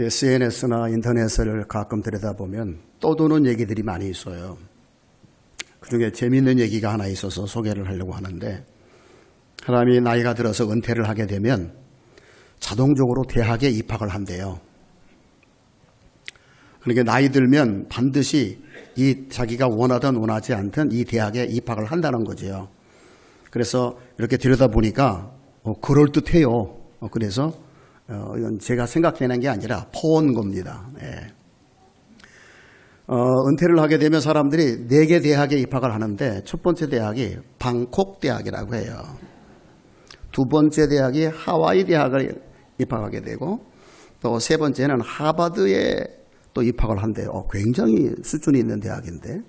SNS나 인터넷을 가끔 들여다보면 떠도는 얘기들이 많이 있어요. 그중에 재미있는 얘기가 하나 있어서 소개를 하려고 하는데, 사람이 나이가 들어서 은퇴를 하게 되면 자동적으로 대학에 입학을 한대요. 그러니까 나이 들면 반드시 이 자기가 원하든 원하지 않든 이 대학에 입학을 한다는 거죠. 그래서 이렇게 들여다보니까 그럴듯해요. 그래서 이건 제가 생각해낸 게 아니라 퍼온 겁니다. 예. 은퇴를 하게 되면 사람들이 4개 대학에 입학을 하는데, 첫 번째 대학이 방콕 대학이라고 해요. 두 번째 대학이 하와이 대학을 입학하게 되고, 또 세 번째는 하버드에 또 입학을 한대요. 굉장히 수준이 있는 대학인데,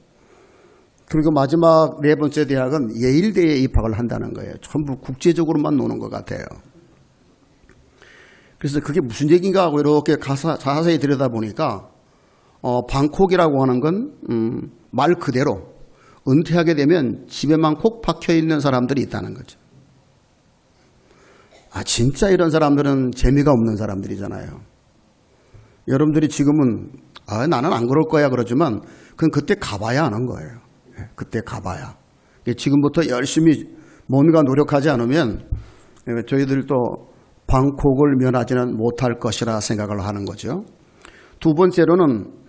그리고 마지막 네 번째 대학은 예일대에 입학을 한다는 거예요. 전부 국제적으로만 노는 것 같아요. 그래서 그게 무슨 얘기인가 하고 이렇게 자세히 들여다보니까 방콕이라고 하는 건 말 그대로 은퇴하게 되면 집에만 콕 박혀 있는 사람들이 있다는 거죠. 진짜 이런 사람들은 재미가 없는 사람들이잖아요. 여러분들이 지금은 나는 안 그럴 거야 그러지만 그건 그때 가봐야 아는 거예요. 그때 가봐야. 지금부터 열심히 뭔가 노력하지 않으면 저희들도 방콕을 면하지는 못할 것이라 생각을 하는 거죠. 두 번째로는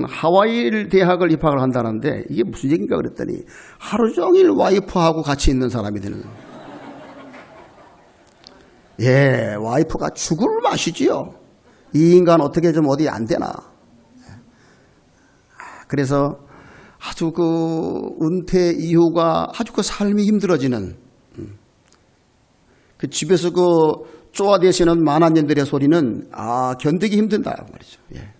하와이 대학을 입학을 한다는데, 이게 무슨 얘기인가 그랬더니 하루 종일 와이프하고 같이 있는 사람이 되는 거예요. 예, 와이프가 죽을 맛이지요. 이 인간 어떻게 좀 어디 안 되나. 그래서 아주 은퇴 이후가 아주 삶이 힘들어지는, 집에서 쪼아대시는 만화년들의 소리는 견디기 힘든다 말이죠. 예.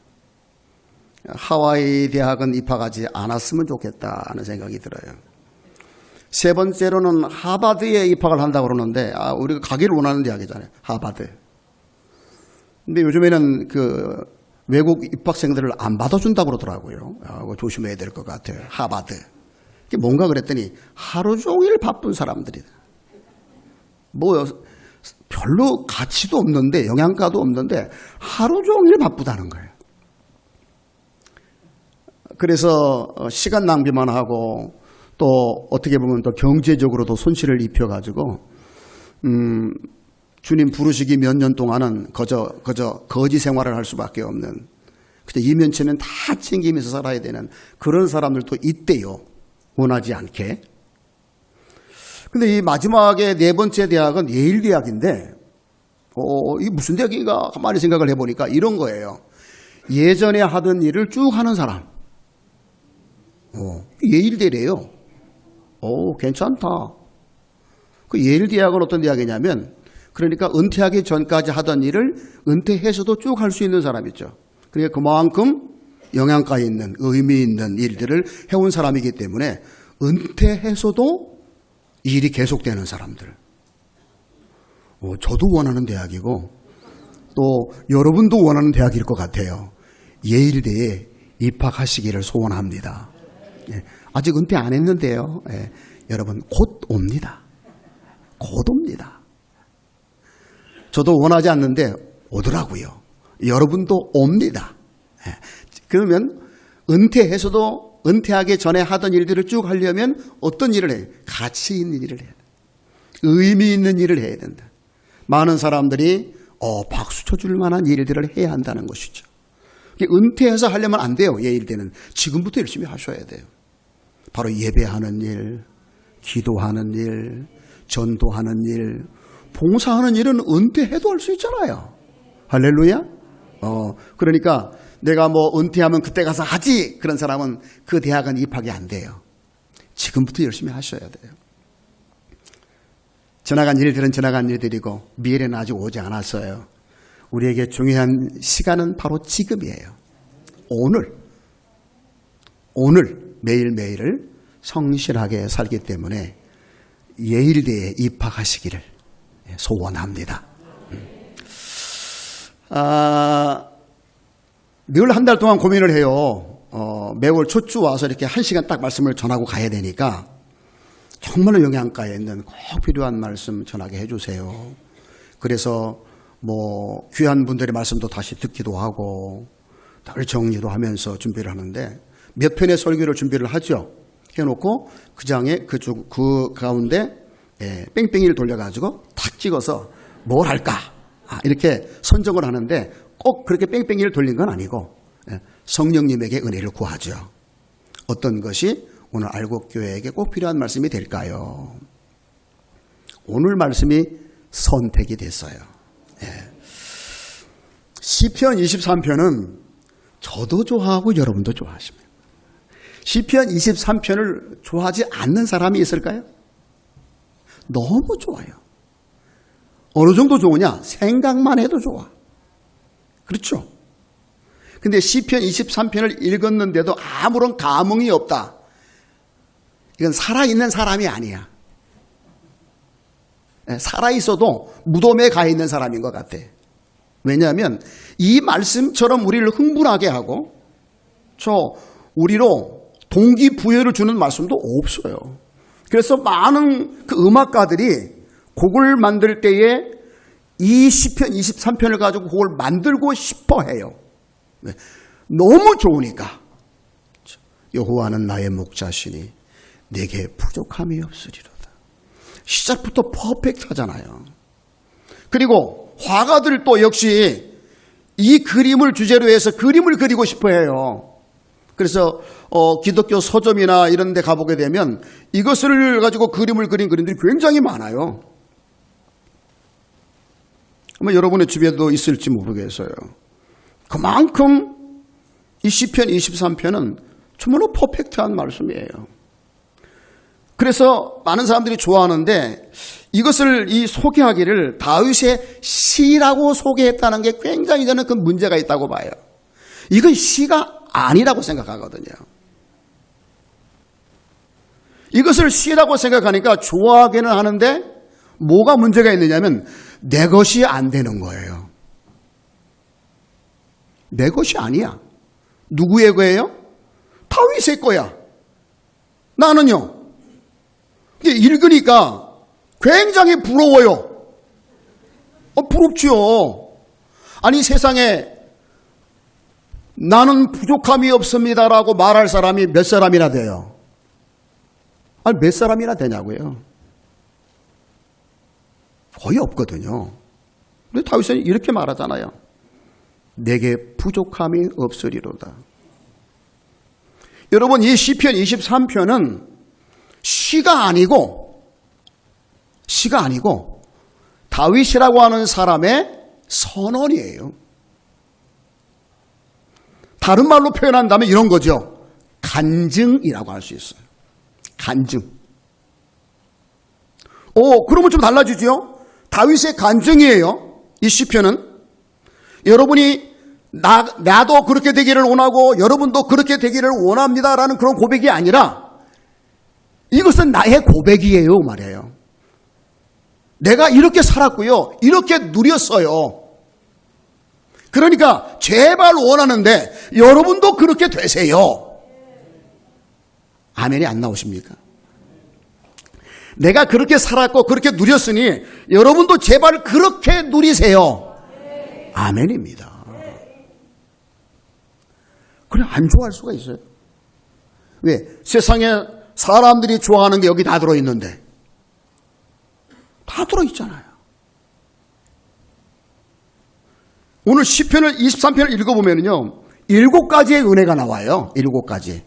하와이 대학은 입학하지 않았으면 좋겠다는 생각이 들어요. 세 번째로는 하버드에 입학을 한다고 그러는데, 우리가 가기를 원하는 대학이잖아요. 하버드. 근데 요즘에는 외국 입학생들을 안 받아준다고 그러더라고요. 조심해야 될 것 같아요. 하버드. 이게 뭔가 그랬더니 하루 종일 바쁜 사람들이다. 별로 가치도 없는데, 영양가도 없는데 하루 종일 바쁘다는 거예요. 그래서 시간 낭비만 하고, 또 어떻게 보면 또 경제적으로도 손실을 입혀가지고 주님 부르시기 몇 년 동안은 그저 거지 생활을 할 수밖에 없는, 그저 이면체는 다 챙기면서 살아야 되는 그런 사람들도 있대요. 원하지 않게. 근데 이 마지막에 네 번째 대학은 예일 대학인데, 이게 무슨 대학인가 가만히 생각을 해보니까 이런 거예요. 예전에 하던 일을 쭉 하는 사람. 예일대래요. 괜찮다. 그 예일 대학은 어떤 대학이냐면, 그러니까 은퇴하기 전까지 하던 일을 은퇴해서도 쭉 할 수 있는 사람이죠. 그러니까 그만큼 영양가 있는, 의미 있는 일들을 해온 사람이기 때문에 은퇴해서도 일이 계속되는 사람들. 저도 원하는 대학이고, 또 여러분도 원하는 대학일 것 같아요. 예일대에 입학하시기를 소원합니다. 예, 아직 은퇴 안 했는데요. 예, 여러분 곧 옵니다. 곧 옵니다. 저도 원하지 않는데 오더라고요. 여러분도 옵니다. 예, 그러면 은퇴해서도 은퇴하기 전에 하던 일들을 쭉 하려면 어떤 일을 해요? 가치 있는 일을 해야 돼. 의미 있는 일을 해야 된다. 많은 사람들이 박수 쳐줄 만한 일들을 해야 한다는 것이죠. 은퇴해서 하려면 안 돼요. 예일대는 지금부터 열심히 하셔야 돼요. 바로 예배하는 일, 기도하는 일, 전도하는 일, 봉사하는 일은 은퇴해도 할 수 있잖아요. 할렐루야. 그러니까 내가 은퇴하면 그때 가서 하지, 그런 사람은 그 대학은 입학이 안 돼요. 지금부터 열심히 하셔야 돼요. 지나간 일들은 지나간 일들이고 미래는 아직 오지 않았어요. 우리에게 중요한 시간은 바로 지금이에요. 오늘 매일매일을 성실하게 살기 때문에 예일대에 입학하시기를 소원합니다. 늘 한 달 동안 고민을 해요. 매월 첫 주 와서 이렇게 1시간 딱 말씀을 전하고 가야 되니까 정말로 영양가에 있는 꼭 필요한 말씀 전하게 해주세요. 그래서 뭐 귀한 분들의 말씀도 다시 듣기도 하고 늘 정리도 하면서 준비를 하는데 몇 편의 설교를 준비를 하죠. 해놓고 그 장에 그 가운데 뺑뺑이를 돌려가지고 탁 찍어서 뭘 할까 이렇게 선정을 하는데 꼭 그렇게 뺑뺑이를 돌린 건 아니고 성령님에게 은혜를 구하죠. 어떤 것이 오늘 알곡교회에게 꼭 필요한 말씀이 될까요? 오늘 말씀이 선택이 됐어요. 시편 23편은 저도 좋아하고 여러분도 좋아하십니다. 시편 23편을 좋아하지 않는 사람이 있을까요? 너무 좋아요. 어느 정도 좋으냐? 생각만 해도 좋아. 그렇죠? 근데 시편 23편을 읽었는데도 아무런 감흥이 없다. 이건 살아있는 사람이 아니야. 살아있어도 무덤에 가 있는 사람인 것 같아. 왜냐하면 이 말씀처럼 우리를 흥분하게 하고 우리로 동기부여를 주는 말씀도 없어요. 그래서 많은 그 음악가들이 곡을 만들 때에 이 시편 23편을 가지고 곡을 만들고 싶어 해요. 너무 좋으니까. 여호와는 나의 목자시니 내게 부족함이 없으리로다. 시작부터 퍼펙트하잖아요. 그리고 화가들도 역시 이 그림을 주제로 해서 그림을 그리고 싶어 해요. 그래서 기독교 서점이나 이런 데 가보게 되면 이것을 가지고 그림을 그린 그림들이 굉장히 많아요. 아마 여러분의 집에도 있을지 모르겠어요. 그만큼 이 시편 23편은 정말로 퍼펙트한 말씀이에요. 그래서 많은 사람들이 좋아하는데 이것을 소개하기를 다윗의 시라고 소개했다는 게 굉장히 저는 그 문제가 있다고 봐요. 이건 시가 아니라고 생각하거든요. 이것을 시라고 생각하니까 좋아하기는 하는데 뭐가 문제가 있느냐면 내 것이 안 되는 거예요. 내 것이 아니야. 누구의 거예요? 다윗의 거야. 나는요. 읽으니까 굉장히 부러워요. 부럽지요. 아니 세상에 나는 부족함이 없습니다라고 말할 사람이 몇 사람이나 돼요? 아니 몇 사람이나 되냐고요? 거의 없거든요. 근데 다윗은 이렇게 말하잖아요. 내게 부족함이 없으리로다. 여러분 이 시편 23편은 시가 아니고 다윗이라고 하는 사람의 선언이에요. 다른 말로 표현한다면 이런 거죠. 간증이라고 할 수 있어요. 간증. 그러면 좀 달라지죠? 다윗의 간증이에요. 이 시편은. 여러분이 나도 그렇게 되기를 원하고 여러분도 그렇게 되기를 원합니다라는 그런 고백이 아니라 이것은 나의 고백이에요 말이에요. 내가 이렇게 살았고요. 이렇게 누렸어요. 그러니까 제발 원하는데 여러분도 그렇게 되세요. 아멘이 안 나오십니까? 내가 그렇게 살았고 그렇게 누렸으니 여러분도 제발 그렇게 누리세요. 아멘입니다. 그래 안 좋아할 수가 있어요. 왜? 세상에 사람들이 좋아하는 게 여기 다 들어있는데 다 들어있잖아요. 오늘 시편을 23편을 읽어보면요 7가지의 은혜가 나와요. 7가지.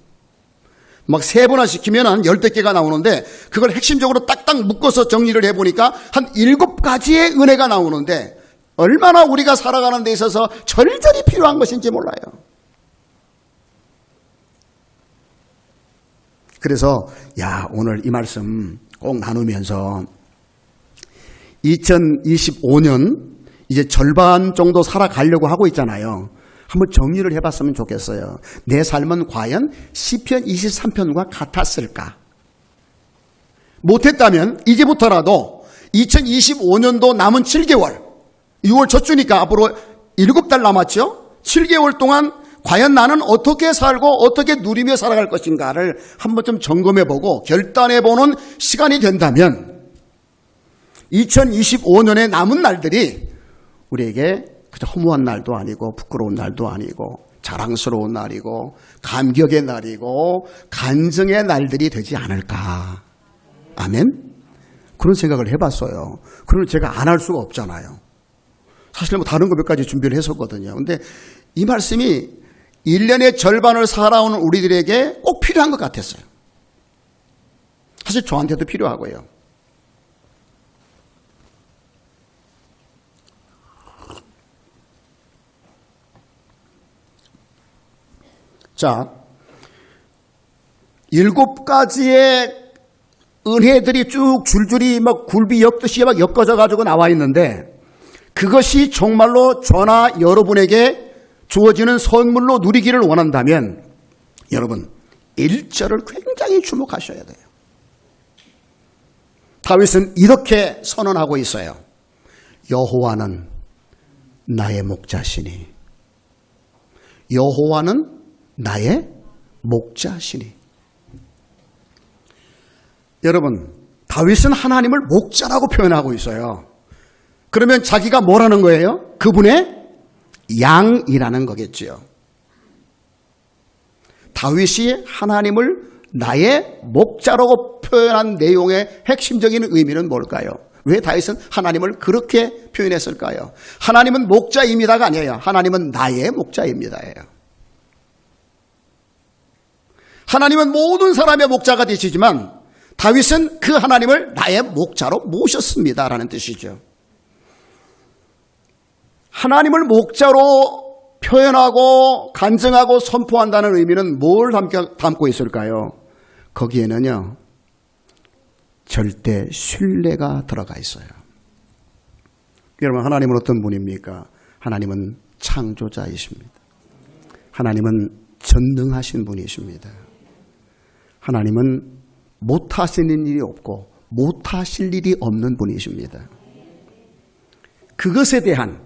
막 3번화 시키면 한 10대 개가 나오는데 그걸 핵심적으로 딱딱 묶어서 정리를 해보니까 한 7가지의 은혜가 나오는데 얼마나 우리가 살아가는 데 있어서 절절히 필요한 것인지 몰라요. 그래서 오늘 이 말씀 꼭 나누면서 2025년 이제 절반 정도 살아가려고 하고 있잖아요. 한번 정리를 해봤으면 좋겠어요. 내 삶은 과연 시편 23편과 같았을까? 못했다면 이제부터라도 2025년도 남은 7개월 6월 첫 주니까 앞으로 7달 남았죠? 7개월 동안 과연 나는 어떻게 살고 어떻게 누리며 살아갈 것인가를 한번 좀 점검해보고 결단해보는 시간이 된다면 2025년의 남은 날들이 우리에게 그저 허무한 날도 아니고 부끄러운 날도 아니고 자랑스러운 날이고 감격의 날이고 간증의 날들이 되지 않을까. 아멘? 그런 생각을 해봤어요. 그러면 제가 안 할 수가 없잖아요. 사실 뭐 다른 거 몇 가지 준비를 했었거든요. 근데 이 말씀이 1년의 절반을 살아온 우리들에게 꼭 필요한 것 같았어요. 사실 저한테도 필요하고요. 자, 7가지의 은혜들이 쭉 줄줄이 막 굴비 엮듯이 막 엮어져 가지고 나와 있는데 그것이 정말로 저나 여러분에게 주어지는 선물로 누리기를 원한다면 여러분 1절을 굉장히 주목하셔야 돼요. 다윗은 이렇게 선언하고 있어요. 여호와는 나의 목자시니 여호와는 나의 목자시니. 여러분, 다윗은 하나님을 목자라고 표현하고 있어요. 그러면 자기가 뭐라는 거예요? 그분의 양이라는 거겠지요. 다윗이 하나님을 나의 목자라고 표현한 내용의 핵심적인 의미는 뭘까요? 왜 다윗은 하나님을 그렇게 표현했을까요? 하나님은 목자입니다가 아니에요. 하나님은 나의 목자입니다예요. 하나님은 모든 사람의 목자가 되시지만 다윗은 그 하나님을 나의 목자로 모셨습니다라는 뜻이죠. 하나님을 목자로 표현하고 간증하고 선포한다는 의미는 뭘 담고 있을까요? 거기에는요, 절대 신뢰가 들어가 있어요. 여러분, 하나님은 어떤 분입니까? 하나님은 창조자이십니다. 하나님은 전능하신 분이십니다. 하나님은 못하시는 일이 없고 못하실 일이 없는 분이십니다. 그것에 대한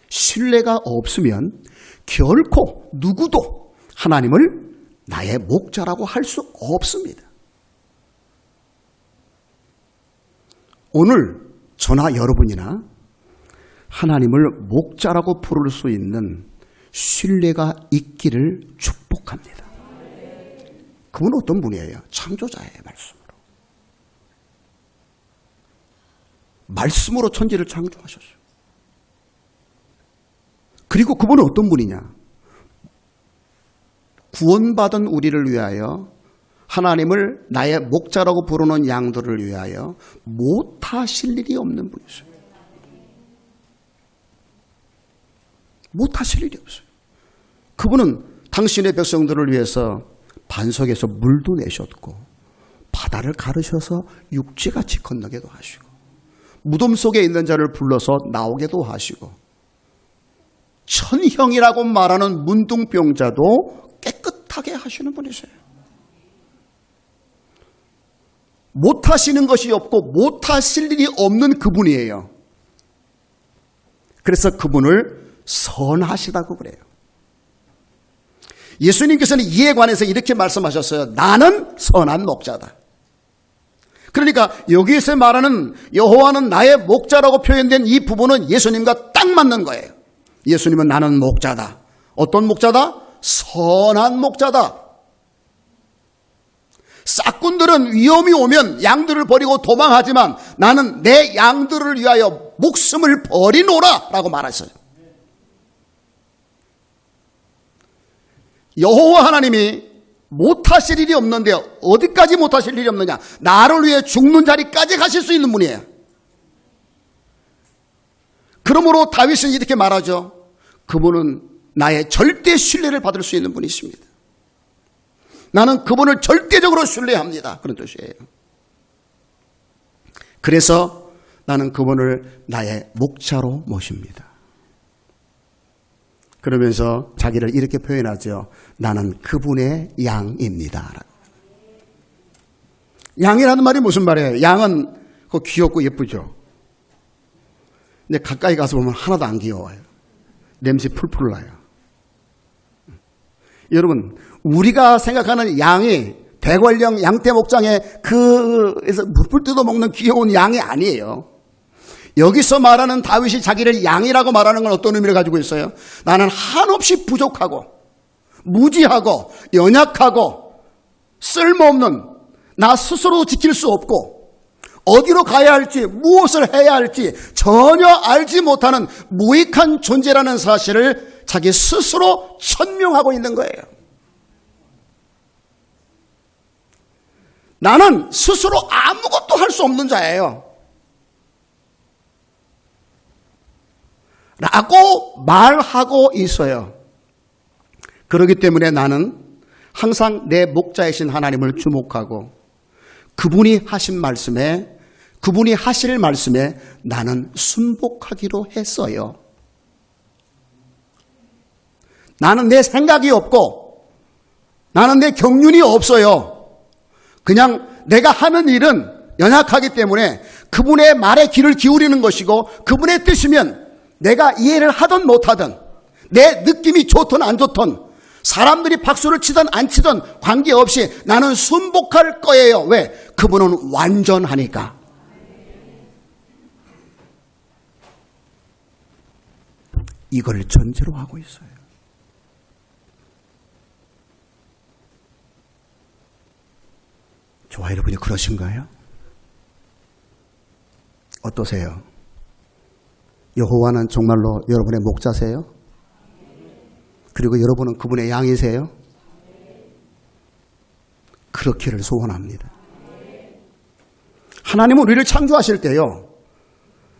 신뢰가 없으면 결코 누구도 하나님을 나의 목자라고 할 수 없습니다. 오늘 저나 여러분이나 하나님을 목자라고 부를 수 있는 신뢰가 있기를 축복합니다. 그분은 어떤 분이에요? 창조자의 말씀으로. 말씀으로 천지를 창조하셨어요. 그리고 그분은 어떤 분이냐? 구원받은 우리를 위하여 하나님을 나의 목자라고 부르는 양들을 위하여 못하실 일이 없는 분이세요. 못하실 일이 없어요. 그분은 당신의 백성들을 위해서 반석에서 물도 내셨고 바다를 가르셔서 육지같이 건너게도 하시고 무덤 속에 있는 자를 불러서 나오게도 하시고 천형이라고 말하는 문둥병자도 깨끗하게 하시는 분이세요. 못하시는 것이 없고 못하실 일이 없는 그분이에요. 그래서 그분을 선하시다고 그래요. 예수님께서는 이에 관해서 이렇게 말씀하셨어요. 나는 선한 목자다. 그러니까 여기서 말하는 여호와는 나의 목자라고 표현된 이 부분은 예수님과 딱 맞는 거예요. 예수님은 나는 목자다. 어떤 목자다? 선한 목자다. 싹꾼들은 위험이 오면 양들을 버리고 도망하지만 나는 내 양들을 위하여 목숨을 버리노라 라고 말했어요. 여호와 하나님이 못하실 일이 없는데 어디까지 못하실 일이 없느냐? 나를 위해 죽는 자리까지 가실 수 있는 분이에요. 그러므로 다윗은 이렇게 말하죠. 그분은 나의 절대 신뢰를 받을 수 있는 분이십니다. 나는 그분을 절대적으로 신뢰합니다. 그런 뜻이에요. 그래서 나는 그분을 나의 목자로 모십니다. 그러면서 자기를 이렇게 표현하죠. 나는 그분의 양입니다. 양이라는 말이 무슨 말이에요? 양은 귀엽고 예쁘죠. 근데 가까이 가서 보면 하나도 안 귀여워요. 냄새 풀풀 나요. 여러분, 우리가 생각하는 양이 대관령 양떼 목장에 그에서 물풀 뜯어 먹는 귀여운 양이 아니에요. 여기서 말하는 다윗이 자기를 양이라고 말하는 건 어떤 의미를 가지고 있어요? 나는 한없이 부족하고 무지하고 연약하고 쓸모없는, 나 스스로 지킬 수 없고 어디로 가야 할지 무엇을 해야 할지 전혀 알지 못하는 무익한 존재라는 사실을 자기 스스로 천명하고 있는 거예요. 나는 스스로 아무것도 할 수 없는 자예요 라고 말하고 있어요. 그렇기 때문에 나는 항상 내 목자이신 하나님을 주목하고 그분이 하신 말씀에, 그분이 하실 말씀에 나는 순복하기로 했어요. 나는 내 생각이 없고 나는 내 경륜이 없어요. 그냥 내가 하는 일은 연약하기 때문에 그분의 말에 귀를 기울이는 것이고 그분의 뜻이면 내가 이해를 하든 못하든 내 느낌이 좋든 안 좋든 사람들이 박수를 치든 안 치든 관계없이 나는 순복할 거예요. 왜? 그분은 완전하니까. 이걸 전제로 하고 있어요. 저와 여러분이 그러신가요? 어떠세요? 여호와는 정말로 여러분의 목자세요? 그리고 여러분은 그분의 양이세요? 그렇기를 소원합니다. 하나님은 우리를 창조하실 때요,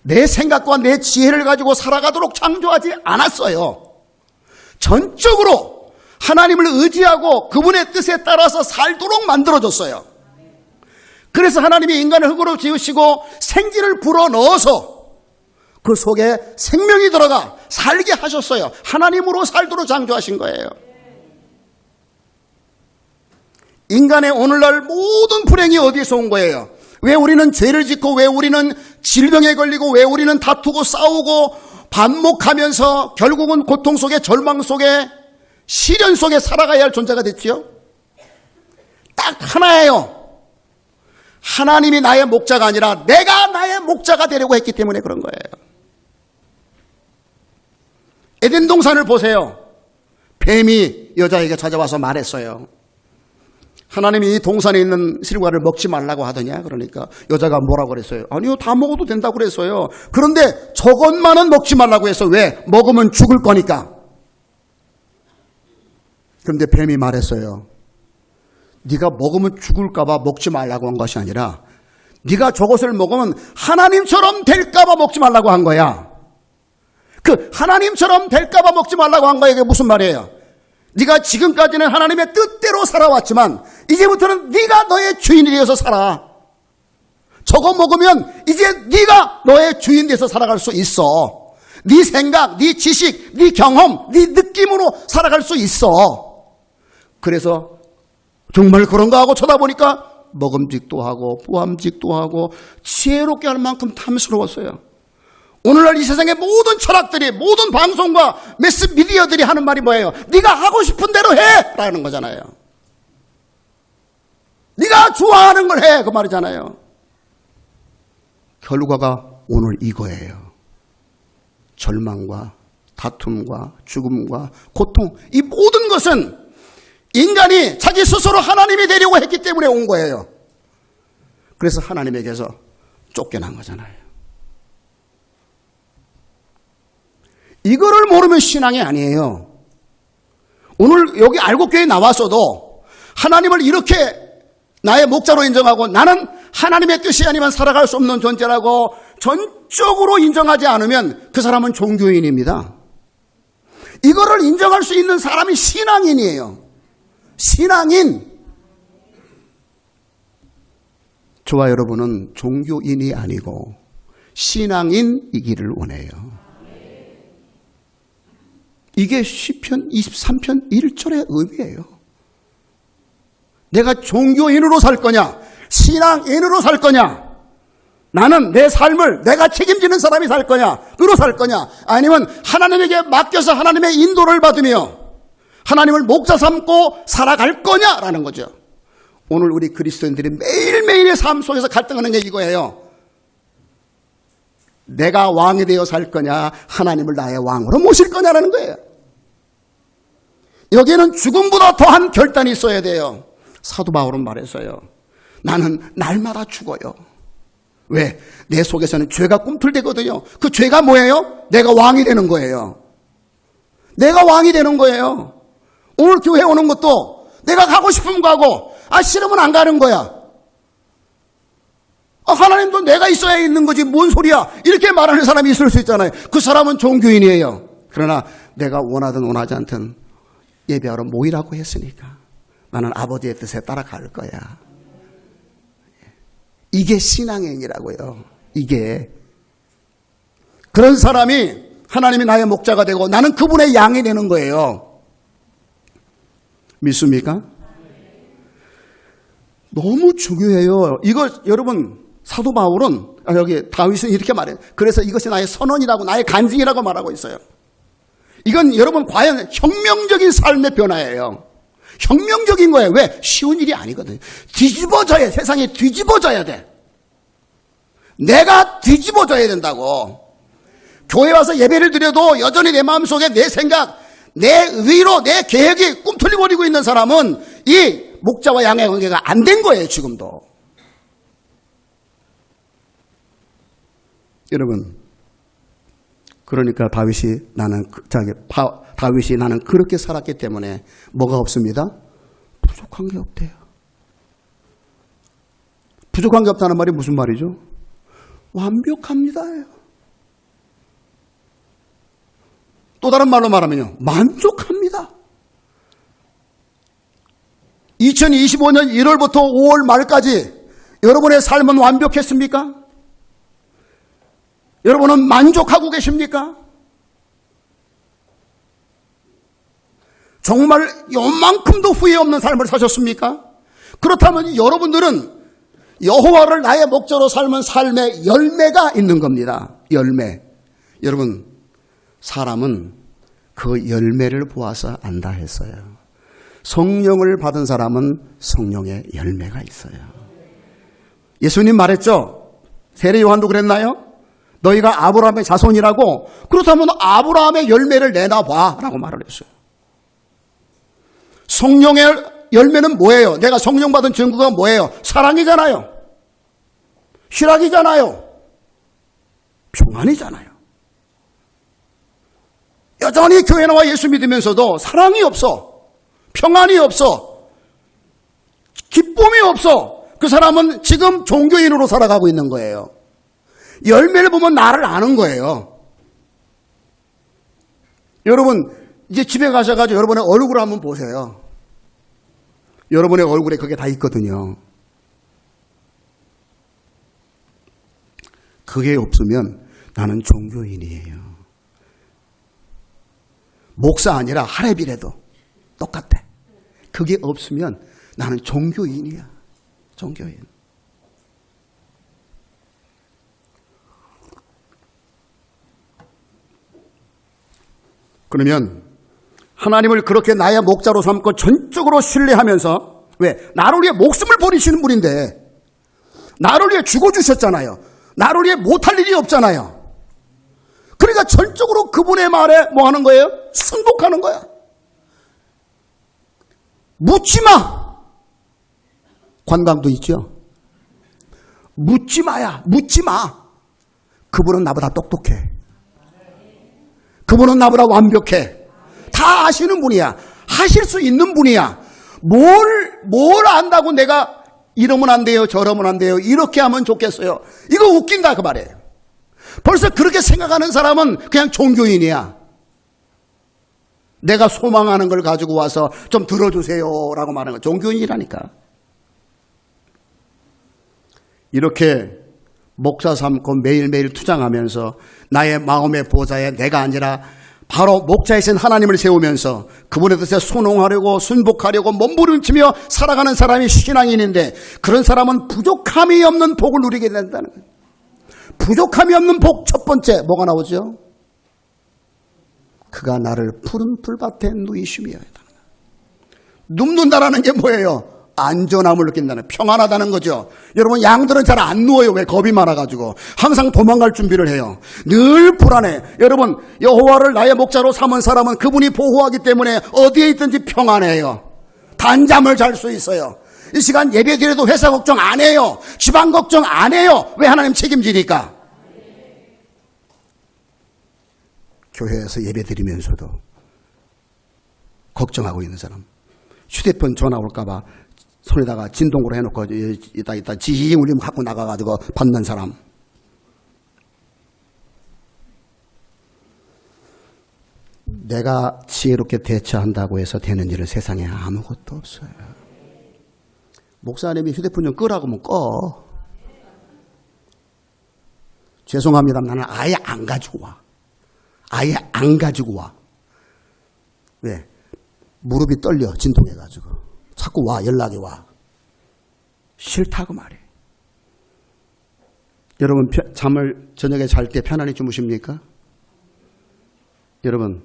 내 생각과 내 지혜를 가지고 살아가도록 창조하지 않았어요. 전적으로 하나님을 의지하고 그분의 뜻에 따라서 살도록 만들어줬어요. 그래서 하나님이 인간을 흙으로 지으시고 생기를 불어넣어서 그 속에 생명이 들어가 살게 하셨어요. 하나님으로 살도록 창조하신 거예요. 인간의 오늘날 모든 불행이 어디에서 온 거예요? 왜 우리는 죄를 짓고, 왜 우리는 질병에 걸리고, 왜 우리는 다투고 싸우고 반목하면서 결국은 고통 속에, 절망 속에, 시련 속에 살아가야 할 존재가 됐지요? 딱 하나예요. 하나님이 나의 목자가 아니라 내가 나의 목자가 되려고 했기 때문에 그런 거예요. 에덴 동산을 보세요. 뱀이 여자에게 찾아와서 말했어요. 하나님이 이 동산에 있는 실과를 먹지 말라고 하더냐? 그러니까 여자가 뭐라고 그랬어요? 아니요, 다 먹어도 된다고 그랬어요. 그런데 저것만은 먹지 말라고 했어. 왜? 먹으면 죽을 거니까. 그런데 뱀이 말했어요. 네가 먹으면 죽을까 봐 먹지 말라고 한 것이 아니라 네가 저것을 먹으면 하나님처럼 될까 봐 먹지 말라고 한 거야. 그 하나님처럼 될까 봐 먹지 말라고 한 거야. 이게 무슨 말이에요? 네가 지금까지는 하나님의 뜻대로 살아왔지만 이제부터는 네가 너의 주인이 되어서 살아. 저거 먹으면 이제 네가 너의 주인 되어서 살아갈 수 있어. 네 생각, 네 지식, 네 경험, 네 느낌으로 살아갈 수 있어. 그래서 정말 그런가 하고 쳐다보니까 먹음직도 하고 부함직도 하고 지혜롭게 할 만큼 탐스러웠어요. 오늘날 이 세상의 모든 철학들이, 모든 방송과 매스미디어들이 하는 말이 뭐예요? 네가 하고 싶은 대로 해! 라는 거잖아요. 네가 좋아하는 걸 해! 그 말이잖아요. 결과가 오늘 이거예요. 절망과 다툼과 죽음과 고통, 이 모든 것은 인간이 자기 스스로 하나님이 되려고 했기 때문에 온 거예요. 그래서 하나님에게서 쫓겨난 거잖아요. 이거를 모르면 신앙이 아니에요. 오늘 여기 알곡교회에 나왔어도 하나님을 이렇게 나의 목자로 인정하고 나는 하나님의 뜻이 아니면 살아갈 수 없는 존재라고 전적으로 인정하지 않으면 그 사람은 종교인입니다. 이거를 인정할 수 있는 사람이 신앙인이에요. 신앙인. 저와 여러분은 종교인이 아니고 신앙인이기를 원해요. 이게 시편 23편 1절의 의미예요. 내가 종교인으로 살 거냐, 신앙인으로 살 거냐, 나는 내 삶을 내가 책임지는 사람이 살 거냐, 으로 살 거냐, 아니면 하나님에게 맡겨서 하나님의 인도를 받으며 하나님을 목자 삼고 살아갈 거냐라는 거죠. 오늘 우리 그리스도인들이 매일매일의 삶 속에서 갈등하는 게 이거예요. 내가 왕이 되어 살 거냐, 하나님을 나의 왕으로 모실 거냐라는 거예요. 여기에는 죽음보다 더한 결단이 있어야 돼요. 사도 바울은 말했어요. 나는 날마다 죽어요. 왜? 내 속에서는 죄가 꿈틀대거든요. 그 죄가 뭐예요? 내가 왕이 되는 거예요. 내가 왕이 되는 거예요. 오늘 교회 오는 것도 내가 가고 싶으면 가고, 싫으면 안 가는 거야. 하나님도 내가 있어야 있는 거지 뭔 소리야, 이렇게 말하는 사람이 있을 수 있잖아요. 그 사람은 종교인이에요. 그러나 내가 원하든 원하지 않든 예배하러 모이라고 했으니까 나는 아버지의 뜻에 따라갈 거야. 이게 신앙행위라고요. 이게. 그런 사람이 하나님이 나의 목자가 되고 나는 그분의 양이 되는 거예요. 믿습니까? 너무 중요해요. 이거 여러분, 사도 바울은 여기 다윗은 이렇게 말해요. 그래서 이것이 나의 선언이라고, 나의 간증이라고 말하고 있어요. 이건 여러분 과연 혁명적인 삶의 변화예요. 혁명적인 거예요. 왜? 쉬운 일이 아니거든요. 뒤집어져야 해. 세상에 뒤집어져야 돼. 내가 뒤집어져야 된다고. 교회 와서 예배를 드려도 여전히 내 마음속에 내 생각, 내 의로, 내 계획이 꿈틀거리고 있는 사람은 이 목자와 양의 관계가 안 된 거예요, 지금도. 여러분, 그러니까 다윗이 나는 그렇게 살았기 때문에 뭐가 없습니다? 부족한 게 없대요. 부족한 게 없다는 말이 무슨 말이죠? 완벽합니다예요. 또 다른 말로 말하면요, 만족합니다. 2025년 1월부터 5월 말까지 여러분의 삶은 완벽했습니까? 여러분은 만족하고 계십니까? 정말 요만큼도 후회 없는 삶을 사셨습니까? 그렇다면 여러분들은 여호와를 나의 목자로 삶은 삶의 열매가 있는 겁니다. 열매. 여러분, 사람은 그 열매를 보아서 안다 했어요. 성령을 받은 사람은 성령의 열매가 있어요. 예수님 말했죠? 세례 요한도 그랬나요? 너희가 아브라함의 자손이라고. 그렇다면 아브라함의 열매를 내놔봐 라고 말을 했어요. 성령의 열매는 뭐예요? 내가 성령 받은 증거가 뭐예요? 사랑이잖아요. 희락이잖아요. 평안이잖아요. 여전히 교회 나와 예수 믿으면서도 사랑이 없어, 평안이 없어, 기쁨이 없어. 그 사람은 지금 종교인으로 살아가고 있는 거예요. 열매를 보면 나를 아는 거예요. 여러분, 이제 집에 가셔가지고 여러분의 얼굴을 한번 보세요. 여러분의 얼굴에 그게 다 있거든요. 그게 없으면 나는 종교인이에요. 목사 아니라 할애비라도 똑같아. 그게 없으면 나는 종교인이야. 종교인. 그러면 하나님을 그렇게 나의 목자로 삼고 전적으로 신뢰하면서, 왜? 나를 위해 목숨을 버리시는 분인데 나를 위해 죽어주셨잖아요. 나를 위해 못할 일이 없잖아요. 그러니까 전적으로 그분의 말에 뭐 하는 거예요? 승복하는 거야. 묻지 마. 관광도 있죠. 묻지 마야. 묻지 마. 그분은 나보다 똑똑해. 그분은 나보다 완벽해. 다 아시는 분이야. 하실 수 있는 분이야. 뭘 안다고 내가 이러면 안 돼요, 저러면 안 돼요, 이렇게 하면 좋겠어요. 이거 웃긴다 그 말이에요. 벌써 그렇게 생각하는 사람은 그냥 종교인이야. 내가 소망하는 걸 가지고 와서 좀 들어주세요 라고 말하는 거 종교인이라니까. 이렇게 목사 삼고 매일매일 투장하면서 나의 마음의 보좌에 내가 아니라 바로 목자이신 하나님을 세우면서 그분의 뜻에 순응하려고 순복하려고 몸부림치며 살아가는 사람이 신앙인인데, 그런 사람은 부족함이 없는 복을 누리게 된다는 거예요. 부족함이 없는 복, 첫 번째 뭐가 나오죠? 그가 나를 푸른 풀밭에 누이시며. 눕는다라는 게 뭐예요? 안전함을 느낀다는, 평안하다는 거죠. 여러분, 양들은 잘 안 누워요. 왜? 겁이 많아가지고. 항상 도망갈 준비를 해요. 늘 불안해. 여러분, 여호와를 나의 목자로 삼은 사람은 그분이 보호하기 때문에 어디에 있든지 평안해요. 단잠을 잘 수 있어요. 이 시간 예배 드려도 회사 걱정 안 해요. 집안 걱정 안 해요. 왜? 하나님 책임지니까. 교회에서 예배 드리면서도 걱정하고 있는 사람, 휴대폰 전화 올까봐 손에다가 진동으로 해놓고 이따 지휘 울리면 갖고 나가가지고 받는 사람, 내가 지혜롭게 대처한다고 해서 되는 일은 세상에 아무것도 없어요. 목사님이 휴대폰 좀 끄라고 하면 꺼. 죄송합니다. 나는 아예 안 가지고 와. 아예 안 가지고 와. 왜? 무릎이 떨려, 진동해가지고. 자꾸 와, 연락이 와. 싫다고 말해. 여러분, 잠을 저녁에 잘 때 편안히 주무십니까? 여러분,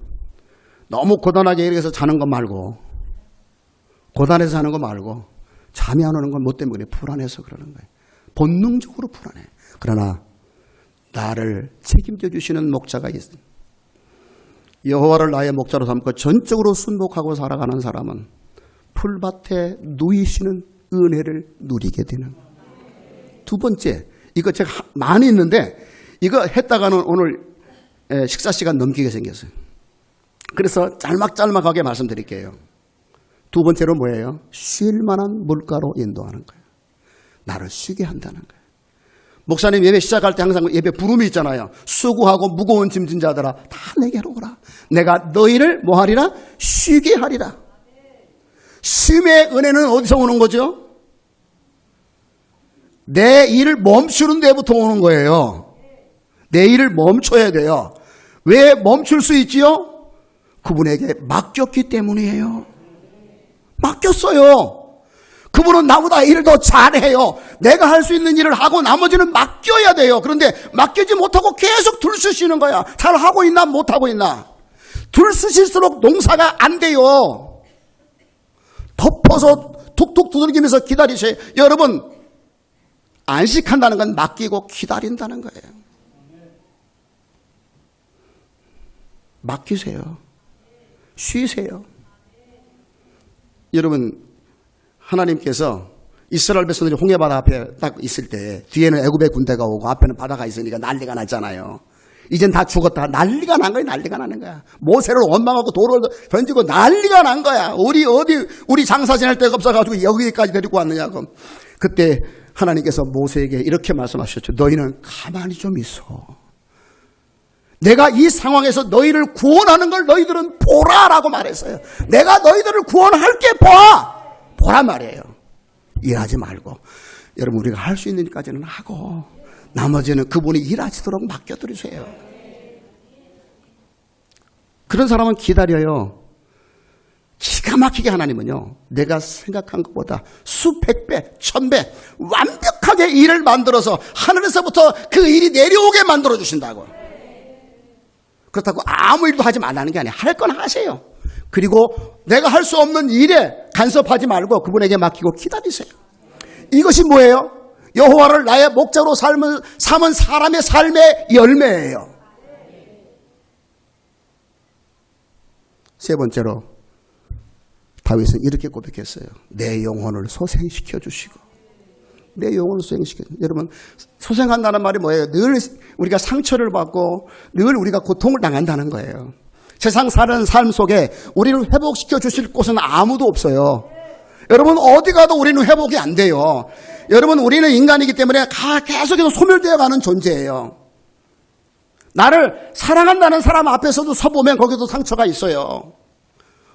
너무 고단하게 이렇게 해서 자는 것 말고, 고단해서 자는 거 말고, 잠이 안 오는 건 뭐 때문에? 불안해서 그러는 거예요. 본능적으로 불안해. 그러나 나를 책임져 주시는 목자가 있습니다. 여호와를 나의 목자로 삼고 전적으로 순복하고 살아가는 사람은 풀밭에 누이시는 은혜를 누리게 되는. 두 번째, 이거 제가 많이 있는데 이거 했다가는 오늘 식사 시간 넘기게 생겼어요. 그래서 짤막짤막하게 말씀드릴게요. 두 번째로 뭐예요? 쉴 만한 물가로 인도하는 거예요. 나를 쉬게 한다는 거예요. 목사님 예배 시작할 때 항상 예배 부름이 있잖아요. 수고하고 무거운 짐진 자들아 다 내게로 오라. 내가 너희를 뭐하리라? 쉬게 하리라. 쉼의 은혜는 어디서 오는 거죠? 내 일을 멈추는 데부터 오는 거예요. 내 일을 멈춰야 돼요. 왜 멈출 수 있지요? 그분에게 맡겼기 때문이에요. 맡겼어요. 그분은 나보다 일을 더 잘해요. 내가 할 수 있는 일을 하고 나머지는 맡겨야 돼요. 그런데 맡기지 못하고 계속 들쑤시는 거야. 잘하고 있나 못하고 있나. 들쑤실수록 농사가 안 돼요. 덮어서 툭툭 두들기면서 기다리세요. 여러분, 안식한다는 건 맡기고 기다린다는 거예요. 맡기세요. 쉬세요. 여러분, 하나님께서 이스라엘 백성들이 홍해바다 앞에 딱 있을 때 뒤에는 애굽의 군대가 오고 앞에는 바다가 있으니까 난리가 났잖아요. 이젠 다 죽었다. 난리가 난 거야. 난리가 나는 거야. 모세를 원망하고 돌을 던지고 난리가 난 거야. 우리 장사 지낼 데가 없어가지고 여기까지 데리고 왔느냐고. 그때 하나님께서 모세에게 이렇게 말씀하셨죠. 너희는 가만히 좀 있어. 내가 이 상황에서 너희를 구원하는 걸 너희들은 보라라고 말했어요. 내가 너희들을 구원할게 보란 말이에요. 일하지 말고. 여러분, 우리가 할 수 있는 일까지는 하고 나머지는 그분이 일하시도록 맡겨드리세요. 그런 사람은 기다려요. 기가 막히게 하나님은요, 내가 생각한 것보다 수백 배, 천배 완벽하게 일을 만들어서 하늘에서부터 그 일이 내려오게 만들어 주신다고. 그렇다고 아무 일도 하지 말라는 게 아니에요. 할 건 하세요. 그리고 내가 할 수 없는 일에 간섭하지 말고 그분에게 맡기고 기다리세요. 이것이 뭐예요? 여호와를 나의 목자로 삼은 사람의 삶의 열매예요. 세 번째로 다윗은 이렇게 고백했어요. 내 영혼을 소생시켜 주시고. 내 영혼을 소생시켜. 여러분, 소생한다는 말이 뭐예요? 늘 우리가 상처를 받고 늘 우리가 고통을 당한다는 거예요. 세상 사는 삶 속에 우리를 회복시켜 주실 곳은 아무도 없어요. 여러분, 어디 가도 우리는 회복이 안 돼요. 여러분, 우리는 인간이기 때문에 계속해서 소멸되어 가는 존재예요. 나를 사랑한다는 사람 앞에서도 서보면 거기도 상처가 있어요.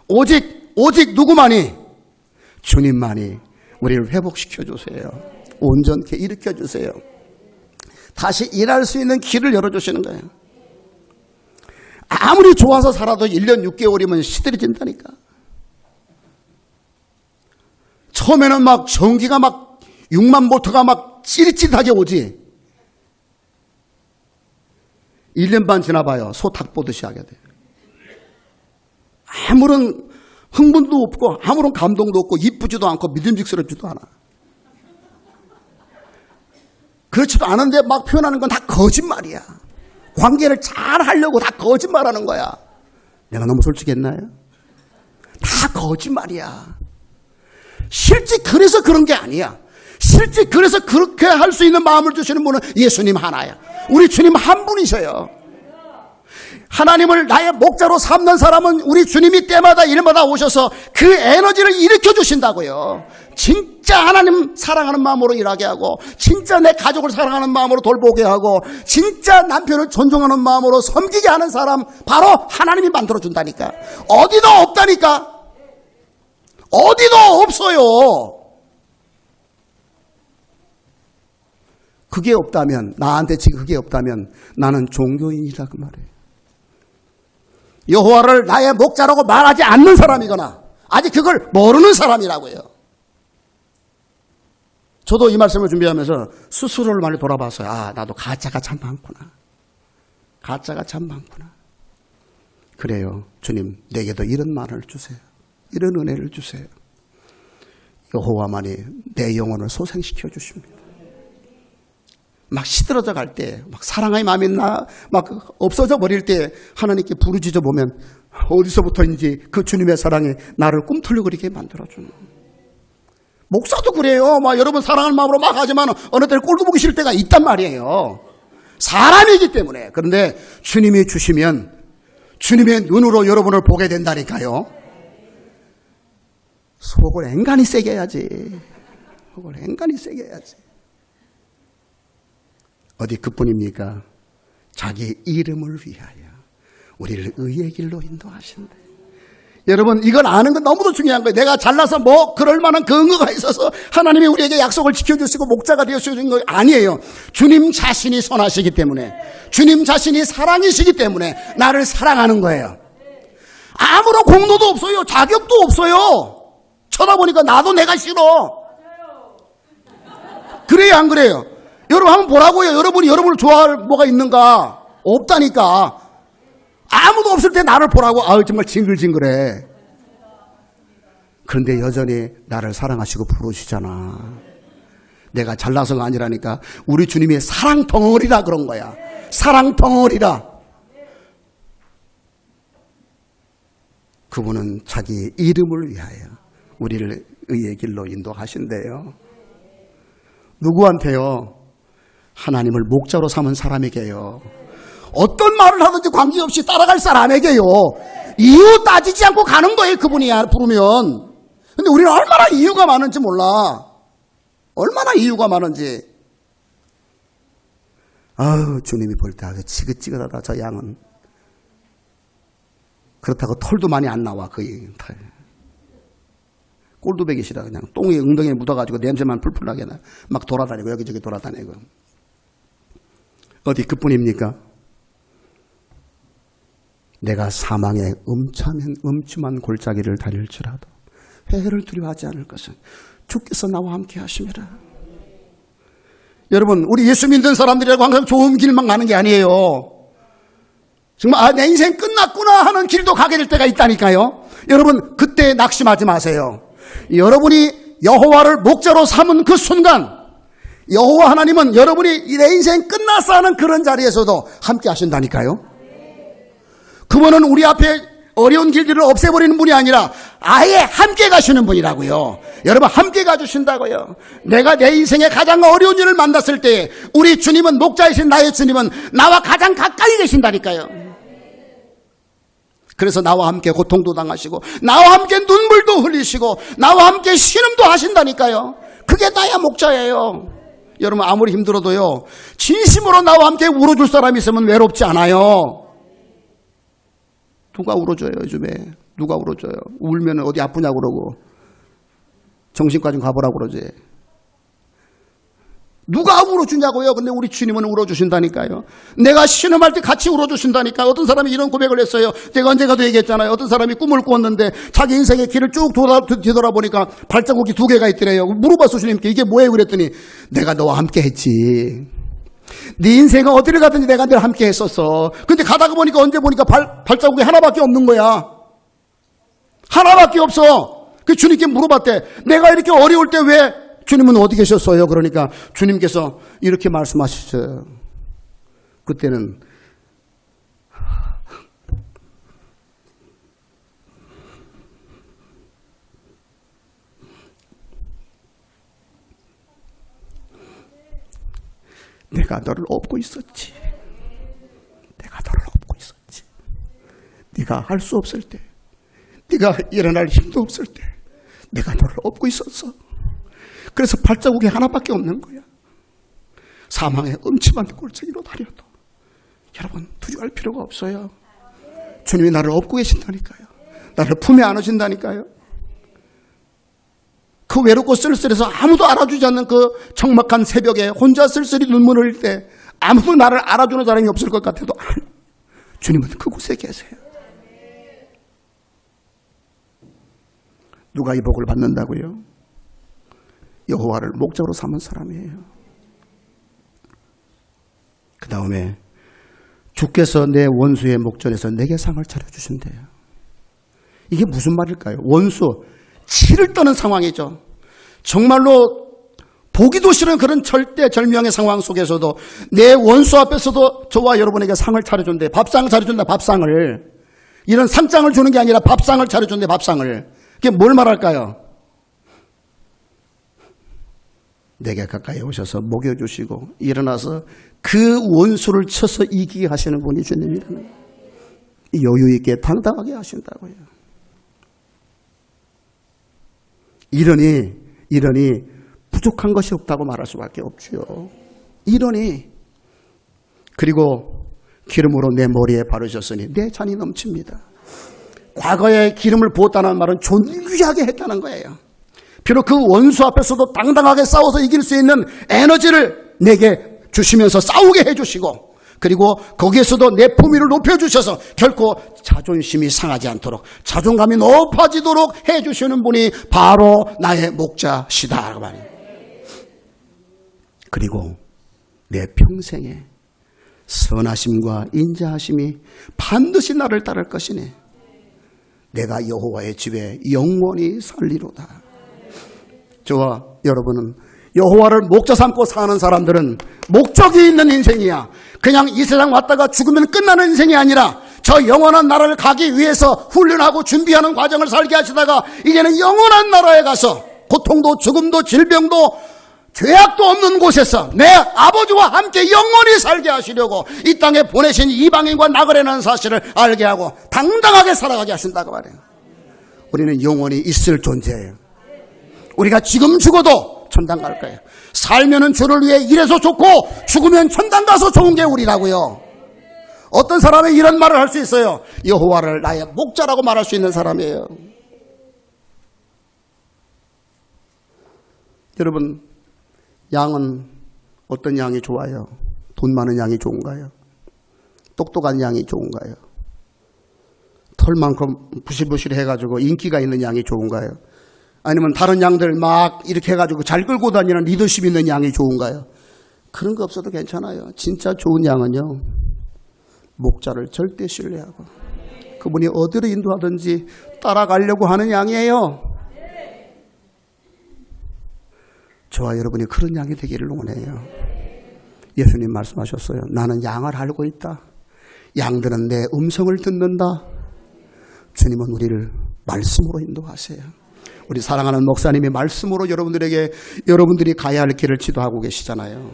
오직 누구만이? 주님만이 우리를 회복시켜 주세요. 온전케 일으켜 주세요. 다시 일할 수 있는 길을 열어주시는 거예요. 아무리 좋아서 살아도 1년 6개월이면 시들해진다니까. 처음에는 막 전기가 막 6만 볼트가 막 찌릿찌릿하게 오지. 1년 반 지나봐요. 소 닭 보듯이 하게 돼요. 아무런 흥분도 없고 아무런 감동도 없고 이쁘지도 않고 믿음직스럽지도 않아. 그렇지도 않은데 막 표현하는 건 다 거짓말이야. 관계를 잘 하려고 다 거짓말하는 거야. 내가 너무 솔직했나요? 다 거짓말이야. 실제 그래서 그런 게 아니야. 실제 그래서 그렇게 할 수 있는 마음을 주시는 분은 예수님 하나야. 우리 주님 한 분이셔요. 하나님을 나의 목자로 삼는 사람은 우리 주님이 때마다 일마다 오셔서 그 에너지를 일으켜 주신다고요. 진짜 하나님 사랑하는 마음으로 일하게 하고, 진짜 내 가족을 사랑하는 마음으로 돌보게 하고, 진짜 남편을 존중하는 마음으로 섬기게 하는 사람 바로 하나님이 만들어준다니까. 어디도 없다니까. 어디도 없어요. 그게 없다면, 나한테 지금 그게 없다면 나는 종교인이다 그 말이에요. 여호와를 나의 목자라고 말하지 않는 사람이거나 아직 그걸 모르는 사람이라고요. 저도 이 말씀을 준비하면서 스스로를 많이 돌아봤어요. 아, 나도 가짜가 참 많구나. 가짜가 참 많구나. 그래요. 주님, 내게도 이런 말을 주세요. 이런 은혜를 주세요. 여호와만이 내 영혼을 소생시켜 주십니다. 막 시들어져 갈 때, 막 사랑의 마음이 막 없어져 버릴 때 하나님께 부르짖어 보면 어디서부터인지 그 주님의 사랑이 나를 꿈틀거리게 만들어주는. 목사도 그래요. 막 여러분 사랑하는 마음으로 막 하지만 어느 때는 꼴도 보기 싫을 때가 있단 말이에요. 사람이기 때문에. 그런데 주님이 주시면 주님의 눈으로 여러분을 보게 된다니까요. 속을 앵간히 세게 해야지. 속을 앵간히 세게 해야지. 어디 그뿐입니까? 자기 이름을 위하여 우리를 의의 길로 인도하신대. 여러분, 이걸 아는 건 너무도 중요한 거예요. 내가 잘나서 뭐 그럴 만한 근거가 있어서 하나님이 우리에게 약속을 지켜주시고 목자가 되어주신 거 아니에요. 주님 자신이 선하시기 때문에, 주님 자신이 사랑이시기 때문에 나를 사랑하는 거예요. 아무런 공로도 없어요. 자격도 없어요. 쳐다보니까 나도 내가 싫어. 그래요, 안 그래요? 여러분 한번 보라고요. 여러분이 여러분을 좋아할 뭐가 있는가? 없다니까. 아무도 없을 때 나를 보라고. 아유, 정말 징글징글해. 그런데 여전히 나를 사랑하시고 부르시잖아. 내가 잘나서가 아니라니까. 우리 주님이 사랑 덩어리라 그런 거야. 사랑 덩어리라. 그분은 자기 이름을 위하여 우리를 의의 길로 인도하신대요. 누구한테요? 하나님을 목자로 삼은 사람에게요. 어떤 말을 하든지 관계없이 따라갈 사람에게요. 이유 따지지 않고 가는 거예요. 그분이 부르면. 근데 우리는 얼마나 이유가 많은지 몰라. 얼마나 이유가 많은지. 아유, 주님이 볼 때 아주 지긋지긋하다 저 양은. 그렇다고 털도 많이 안 나와. 거의 털. 꼴도배기 싫어. 그냥 똥이 엉덩이에 묻어가지고 냄새만 풀풀 나게 막 돌아다니고 여기저기 돌아다니고. 어디 그뿐입니까? 내가 사망의 음침한 골짜기를 다닐지라도 해를 두려워하지 않을 것은 주께서 나와 함께 하심이라. 여러분, 우리 예수 믿는 사람들이라고 항상 좋은 길만 가는 게 아니에요. 정말 내 인생 끝났구나 하는 길도 가게 될 때가 있다니까요. 여러분, 그때 낙심하지 마세요. 여러분이 여호와를 목자로 삼은 그 순간 여호와 하나님은 여러분이 내 인생 끝났어 하는 그런 자리에서도 함께 하신다니까요. 그분은 우리 앞에 어려운 길들을 없애버리는 분이 아니라 아예 함께 가시는 분이라고요. 여러분, 함께 가주신다고요. 내가 내 인생에 가장 어려운 일을 만났을 때 우리 주님은, 목자이신 나의 주님은 나와 가장 가까이 계신다니까요. 그래서 나와 함께 고통도 당하시고 나와 함께 눈물도 흘리시고 나와 함께 신음도 하신다니까요. 그게 나야 목자예요. 여러분, 아무리 힘들어도요, 진심으로 나와 함께 울어줄 사람이 있으면 외롭지 않아요. 누가 울어줘요? 요즘에 누가 울어줘요? 울면 어디 아프냐고 그러고 정신과 좀 가보라고 그러지. 누가 울어주냐고요? 근데 우리 주님은 울어주신다니까요. 내가 신음할 때 같이 울어주신다니까. 어떤 사람이 이런 고백을 했어요. 제가 언젠가도 얘기했잖아요. 어떤 사람이 꿈을 꾸었는데 자기 인생의 길을 쭉 뒤돌아보니까 발자국이 2개가 있더래요. 물어봤어, 주님께. 이게 뭐예요? 그랬더니 내가 너와 함께 했지. 네 인생은 어디를 가든지 내가 늘 함께 했었어. 근데 가다가 보니까 언제 보니까 발자국이 하나밖에 없는 거야. 하나밖에 없어. 그 주님께 물어봤대. 내가 이렇게 어려울 때 왜 주님은 어디 계셨어요? 그러니까 주님께서 이렇게 말씀하셨어요. 그때는 내가 너를 업고 있었지. 내가 너를 업고 있었지. 네가 할 수 없을 때, 네가 일어날 힘도 없을 때 내가 너를 업고 있었어. 그래서 발자국이 하나밖에 없는 거야. 사망의 음침한 골짜기로 다녀도 여러분 두려워할 필요가 없어요. 주님이 나를 업고 계신다니까요. 나를 품에 안으신다니까요. 그 외롭고 쓸쓸해서 아무도 알아주지 않는 그 적막한 새벽에 혼자 쓸쓸히 눈물을 흘릴 때 아무도 나를 알아주는 사람이 없을 것 같아도 주님은 그곳에 계세요. 누가 이 복을 받는다고요? 여호와를 목적으로 삼은 사람이에요. 그 다음에 주께서 내 원수의 목전에서 내게 상을 차려주신대요. 이게 무슨 말일까요? 원수, 치를 떠는 상황이죠. 정말로 보기도 싫은 그런 절대절명의 상황 속에서도 내 원수 앞에서도 저와 여러분에게 상을 차려준대. 밥상을 차려준다. 밥상을. 이런 상장을 주는 게 아니라 밥상을 차려준대. 밥상을. 그게 뭘 말할까요? 내게 가까이 오셔서 먹여주시고 일어나서 그 원수를 쳐서 이기게 하시는 분이 주님이라는 거예요. 여유 있게 당당하게 하신다고요. 이러니 부족한 것이 없다고 말할 수밖에 없죠. 이러니 그리고 기름으로 내 머리에 바르셨으니 내 잔이 넘칩니다. 과거에 기름을 부었다는 말은 존귀하게 했다는 거예요. 비록 그 원수 앞에서도 당당하게 싸워서 이길 수 있는 에너지를 내게 주시면서 싸우게 해주시고 그리고 거기에서도 내 품위를 높여주셔서 결코 자존심이 상하지 않도록 자존감이 높아지도록 해주시는 분이 바로 나의 목자시다. 그리고 내 평생에 선하심과 인자하심이 반드시 나를 따를 것이니 내가 여호와의 집에 영원히 살리로다. 저와 여러분은 여호와를 목자 삼고 사는 사람들은 목적이 있는 인생이야. 그냥 이 세상 왔다가 죽으면 끝나는 인생이 아니라 저 영원한 나라를 가기 위해서 훈련하고 준비하는 과정을 살게 하시다가 이제는 영원한 나라에 가서 고통도 죽음도 질병도 죄악도 없는 곳에서 내 아버지와 함께 영원히 살게 하시려고 이 땅에 보내신 이방인과 나그네라는 사실을 알게 하고 당당하게 살아가게 하신다고 말해요. 우리는 영원히 있을 존재예요. 우리가 지금 죽어도 천당 갈 거예요. 살면은 주를 위해 일해서 좋고 죽으면 천당 가서 좋은 게 우리라고요. 어떤 사람이 이런 말을 할 수 있어요? 여호와를 나의 목자라고 말할 수 있는 사람이에요. 여러분, 양은 어떤 양이 좋아요? 돈 많은 양이 좋은가요? 똑똑한 양이 좋은가요? 털만큼 부실부실해가지고 인기가 있는 양이 좋은가요? 아니면 다른 양들 막 이렇게 해가지고 잘 끌고 다니는 리더십 있는 양이 좋은가요? 그런 거 없어도 괜찮아요. 진짜 좋은 양은요, 목자를 절대 신뢰하고 그분이 어디로 인도하든지 따라가려고 하는 양이에요. 저와 여러분이 그런 양이 되기를 원해요. 예수님 말씀하셨어요. 나는 양을 알고 있다. 양들은 내 음성을 듣는다. 주님은 우리를 말씀으로 인도하세요. 우리 사랑하는 목사님이 말씀으로 여러분들이 가야 할 길을 지도하고 계시잖아요.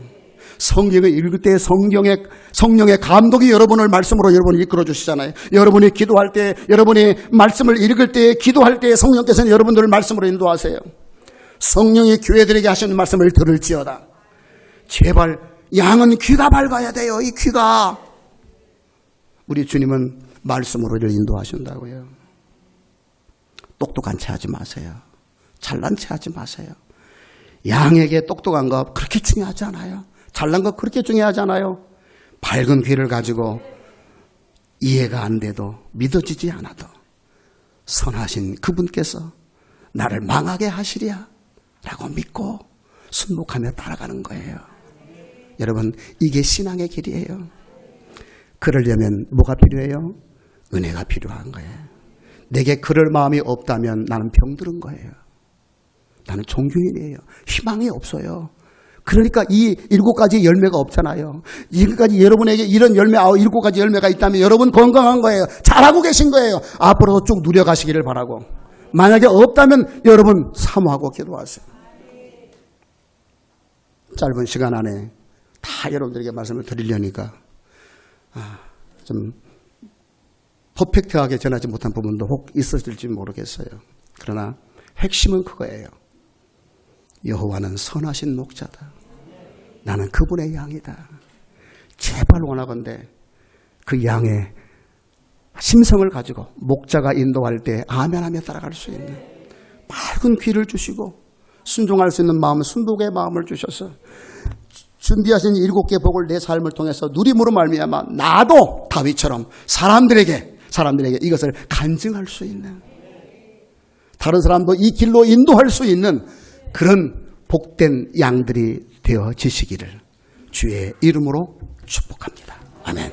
성경을 읽을 때 성령의 감독이 여러분을 말씀으로 여러분을 이끌어 주시잖아요. 여러분이 기도할 때, 여러분이 말씀을 읽을 때, 기도할 때 성령께서는 여러분들을 말씀으로 인도하세요. 성령이 교회들에게 하시는 말씀을 들을지어다. 제발 양은 귀가 밝아야 돼요. 이 귀가. 우리 주님은 말씀으로 우리를 인도하신다고요. 똑똑한 체 하지 마세요. 잘난 체 하지 마세요. 양에게 똑똑한 거 그렇게 중요하지 않아요. 잘난 거 그렇게 중요하지 않아요. 밝은 귀를 가지고 이해가 안 돼도 믿어지지 않아도 선하신 그분께서 나를 망하게 하시랴 라고 믿고 순복하며 따라가는 거예요. 여러분, 이게 신앙의 길이에요. 그러려면 뭐가 필요해요? 은혜가 필요한 거예요. 내게 그럴 마음이 없다면 나는 병들은 거예요. 나는 종교인이에요. 희망이 없어요. 그러니까 이 7가지 열매가 없잖아요. 지금까지 여러분에게 이런 열매, 7가지 열매가 있다면 여러분 건강한 거예요. 잘하고 계신 거예요. 앞으로도 쭉 누려가시기를 바라고. 만약에 없다면 여러분 사모하고 기도하세요. 짧은 시간 안에 다 여러분들에게 말씀을 드리려니까 좀 퍼펙트하게 전하지 못한 부분도 혹 있었을지 모르겠어요. 그러나 핵심은 그거예요. 여호와는 선하신 목자다. 나는 그분의 양이다. 제발 원하건대 그 양의 심성을 가지고 목자가 인도할 때 아멘하며 따라갈 수 있는 밝은 귀를 주시고 순종할 수 있는 마음, 순복의 마음을 주셔서 준비하신 7개 복을 내 삶을 통해서 누림으로 말미암아 나도 다윗처럼 사람들에게 이것을 간증할 수 있는, 다른 사람도 이 길로 인도할 수 있는 그런 복된 양들이 되어지시기를 주의 이름으로 축복합니다. 아멘.